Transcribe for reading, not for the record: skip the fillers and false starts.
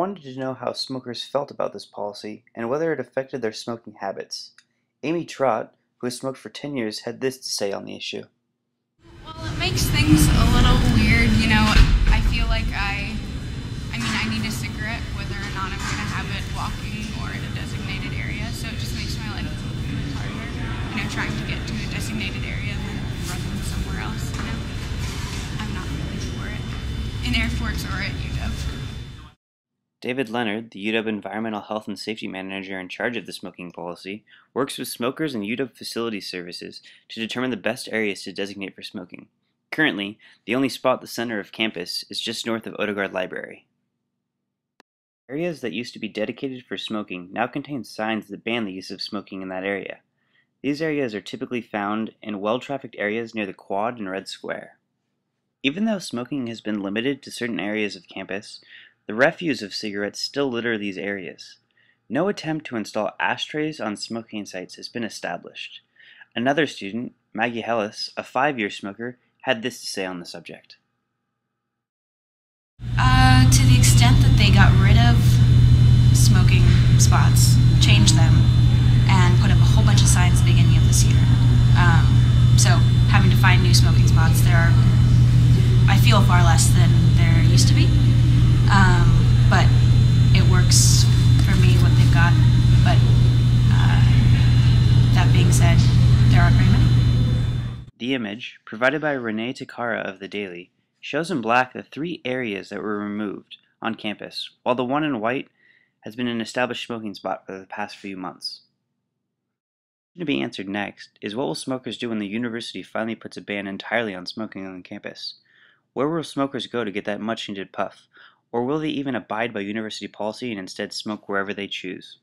wanted to know how smokers felt about this policy and whether it affected their smoking habits. Amy Trott, who has smoked for 10 years, had this to say on the issue. Well, it makes things a little weird, you know. I feel like I need a cigarette whether or not I'm going to have it walking or in a designated area, so it just makes my life harder, you know, trying to get to a designated area and then running somewhere else, you know. I'm not really for it. In airports or at UW. David Leonard, the UW Environmental Health and Safety Manager in charge of the smoking policy, works with smokers and UW Facility Services to determine the best areas to designate for smoking. Currently, the only spot at the center of campus is just north of Odegaard Library. Areas that used to be dedicated for smoking now contain signs that ban the use of smoking in that area. These areas are typically found in well-trafficked areas near the Quad and Red Square. Even though smoking has been limited to certain areas of campus, the refuse of cigarettes still litter these areas. No attempt to install ashtrays on smoking sites has been established. Another student, Maggie Hellis, a 5-year smoker, had this to say on the subject. To the extent that they got rid of smoking spots, changed them, and put up a whole bunch of signs at the beginning of this year. So having to find new smoking spots, I feel far less than there used to be. But it works for me what they've got. But that being said, there aren't very many. The image, provided by Renee Takara of The Daily, shows in black the 3 areas that were removed on campus, while the one in white has been an established smoking spot for the past few months. To be answered next is what will smokers do when the university finally puts a ban entirely on smoking on campus? Where will smokers go to get that much needed puff? Or will they even abide by university policy and instead smoke wherever they choose?